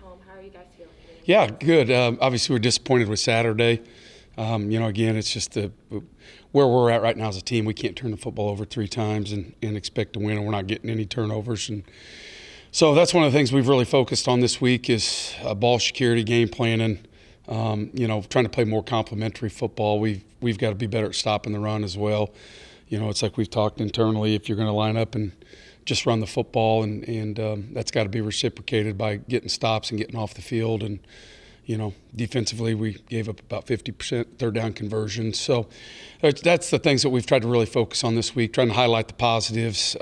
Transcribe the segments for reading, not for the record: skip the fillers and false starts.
home. How are you guys feeling? Yeah, good. Obviously, we're disappointed with Saturday. Again, it's just where we're at right now as a team. We can't turn the football over 3 times and expect to win, and we're not getting any turnovers. And so that's one of the things we've really focused on this week is ball security, game planning. Trying to play more complementary football. We've got to be better at stopping the run as well. It's like we've talked internally. If you're going to line up and just run the football, and that's got to be reciprocated by getting stops and getting off the field. And defensively, we gave up about 50% third down conversions. So that's the things that we've tried to really focus on this week, trying to highlight the positives,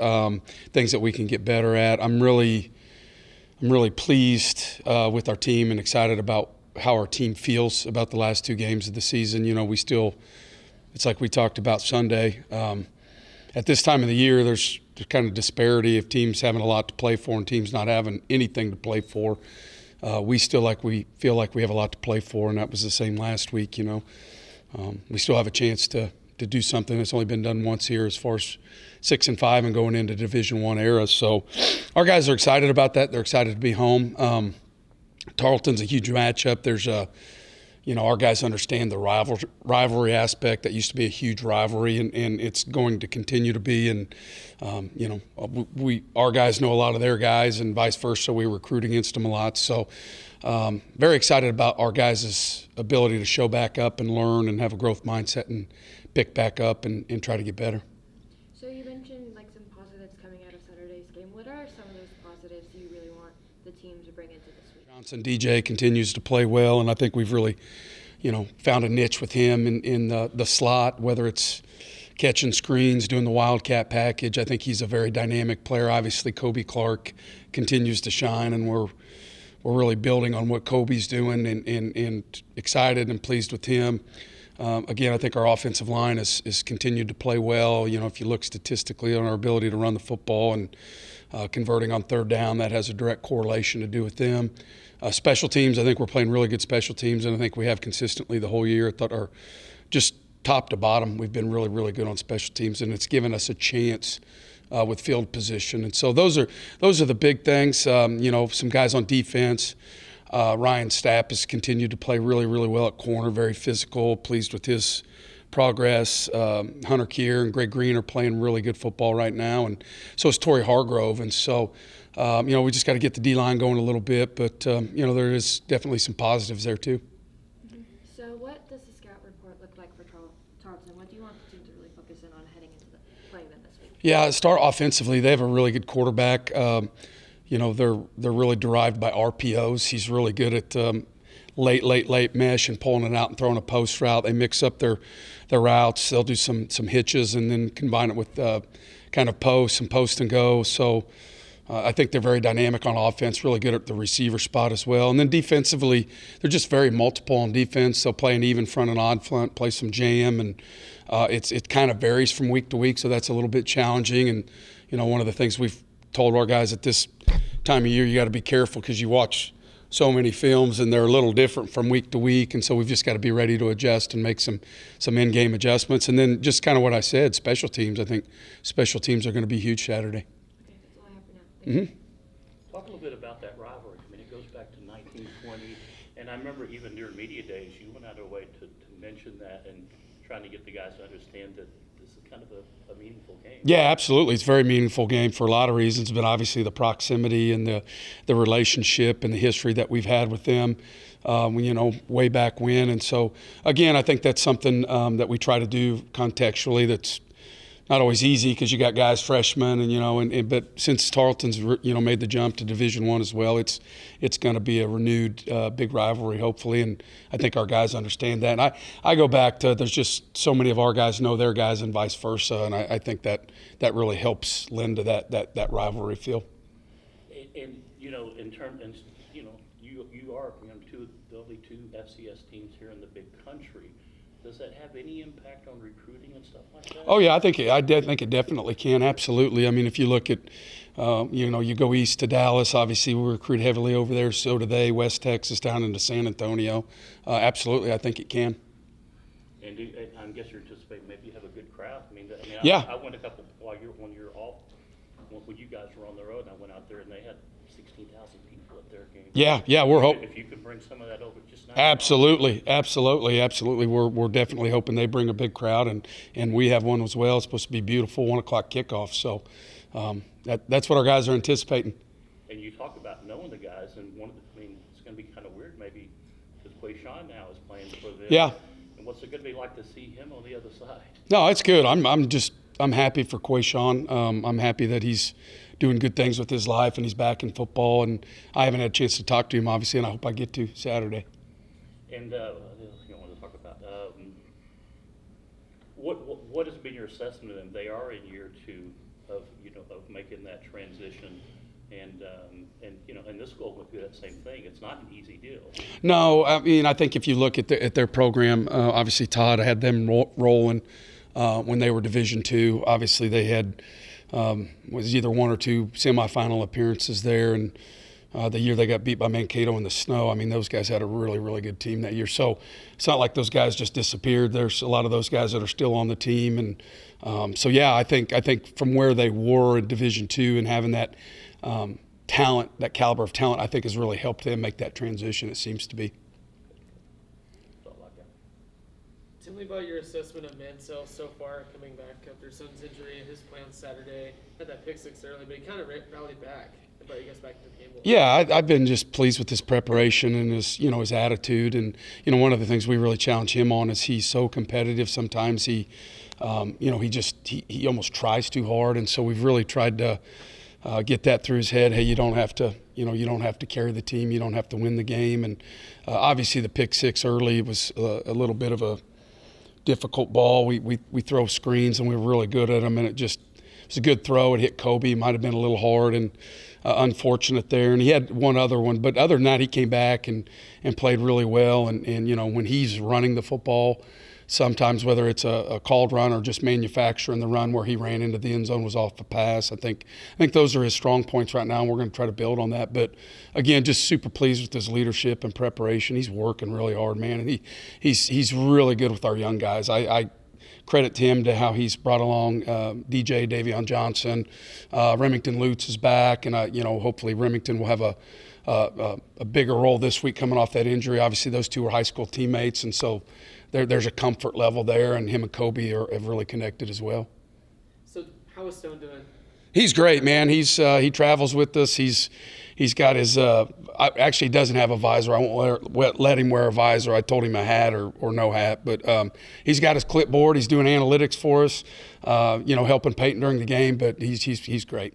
things that we can get better at. I'm really pleased with our team and excited about how our team feels about the last 2 games of the season. It's like we talked about Sunday. At this time of the year, there's kind of disparity of teams having a lot to play for and teams not having anything to play for. We feel like we have a lot to play for, and that was the same last week. We still have a chance to do something that's only been done once here, as far as 6-5 and going into Division I era. So our guys are excited about that. They're excited to be home. Tarleton's a huge matchup. There's our guys understand the rivalry aspect. That used to be a huge rivalry, and it's going to continue to be. And our guys know a lot of their guys, and vice versa. We recruit against them a lot. So very excited about our guys' ability to show back up and learn and have a growth mindset and pick back up and try to get better. So you mentioned some positives coming out of Saturday's game. What are some of those positives you really want the team to bring into this week? Johnson DJ continues to play well, and I think we've really, found a niche with him in the slot, whether it's catching screens, doing the wildcat package. I think he's a very dynamic player. Obviously, Kobe Clark continues to shine, and we're really building on what Kobe's doing and excited and pleased with him. Again, I think our offensive line has continued to play well. If you look statistically on our ability to run the football and converting on third down, that has a direct correlation to do with them. Special teams, I think we're playing really good special teams, and I think we have consistently the whole year. I thought our just top to bottom, we've been really, really good on special teams, and it's given us a chance with field position. And so those are the big things. Some guys on defense. Ryan Stapp has continued to play really, really well at corner, very physical, pleased with his progress. Hunter Keir and Greg Green are playing really good football right now, and so is Torrey Hargrove. And so, we just got to get the D-line going a little bit, but, there is definitely some positives there too. Mm-hmm. So what does the scout report look like for Tarleton? What do you want the team to really focus in on heading into playing them this week? Yeah, start offensively. They have a really good quarterback. They're really derived by RPOs. He's really good at late mesh and pulling it out and throwing a post route. They mix up their routes. They'll do some hitches and then combine it with kind of post and go. So I think they're very dynamic on offense, really good at the receiver spot as well. And then defensively, they're just very multiple on defense. They'll play an even front and odd front, play some jam, and it kind of varies from week to week, so that's a little bit challenging. And, one of the things we've told our guys at this time of year, you got to be careful because you watch so many films and they're a little different from week to week, and so we've just got to be ready to adjust and make some in-game adjustments. And then just kind of what I said, special teams. I think special teams are going to be huge Saturday. Okay, that's all I have for now. Thank you. Talk a little bit about that rivalry. I mean, it goes back to 1920, and I remember even during media days, you went out of your way to mention that and trying to get the guys to understand that this is kind of a meaningful game. Yeah, absolutely. It's a very meaningful game for a lot of reasons, but obviously the proximity and the relationship and the history that we've had with them, way back when. And so, again, I think that's something that we try to do contextually that's not always easy because you got guys freshmen but since Tarleton's made the jump to Division I as well, it's going to be a renewed big rivalry hopefully, and I think our guys understand that. And I go back to there's just so many of our guys know their guys and vice versa, and I think that really helps lend to that rivalry feel. And in terms, and you are the only 2 FCS teams here in the big country. Does that have any impact on recruiting and stuff like that? Oh yeah, I think it definitely can. Absolutely. I mean, if you look at, you go east to Dallas. Obviously, we recruit heavily over there. So do they. West Texas down into San Antonio. Absolutely, I think it can. And I guess you're anticipating maybe you have a good crowd. Yeah. I went a couple when you guys were on the road, and I went out there and they had 16,000 people at their game. Yeah, we're hoping. If you could bring some of that over just now. Absolutely. We're definitely hoping they bring a big crowd, and we have one as well. It's supposed to be beautiful, 1 o'clock kickoff. So that's what our guys are anticipating. And you talk about knowing the guys, and it's going to be kind of weird maybe because Quayshawn now is playing for them. Yeah. And what's it going to be like to see him on the other side? No, it's good. I'm happy for Quayshawn. I'm happy that he's doing good things with his life and he's back in football. And I haven't had a chance to talk to him, obviously, and I hope I get to Saturday. And the other thing I want to talk about, what has been your assessment of them? They are in year 2 of making that transition, and this school would do that same thing. It's not an easy deal. No, I think if you look at their program, obviously Todd had them rolling when they were Division II. Obviously they had was either 1 or 2 semifinal appearances there, and the year they got beat by Mankato in the snow. Those guys had a really, really good team that year. So it's not like those guys just disappeared. There's a lot of those guys that are still on the team, and I think from where they were in Division II and having that talent, that caliber of talent, I think has really helped them make that transition. It seems to be. Tell me about your assessment of Mansell so far, coming back after son's injury and his play on Saturday. Had that pick 6 early, but he kind of rallied back. Brought you guys back to the game. Yeah, I've been just pleased with his preparation and his attitude. And one of the things we really challenge him on is he's so competitive. Sometimes he almost tries too hard, and so we've really tried to get that through his head. Hey, you don't have to carry the team. You don't have to win the game. And obviously the pick 6 early was a little bit of a difficult ball. We throw screens and we were really good at them, and it was a good throw. It hit Kobe. It might have been a little hard and unfortunate there. And he had one other one, but other than that, he came back and played really well. And when he's running the football, sometimes whether it's a called run or just manufacturing the run where he ran into the end zone was off the pass. I think those are his strong points right now, and we're going to try to build on that. But again, just super pleased with his leadership and preparation. He's working really hard, man, and he's really good with our young guys. I credit to him to how he's brought along DJ Davion Johnson. Remington Lutz is back, and hopefully Remington will have a bigger role this week coming off that injury. Obviously, those two are high school teammates, and so there's a comfort level there, and him and Kobe have really connected as well. So how is Stone doing? He's great, man. He travels with us. He's got his actually doesn't have a visor. I won't let him wear a visor. I told him a hat or no hat, but he's got his clipboard. He's doing analytics for us, helping Peyton during the game. But he's great.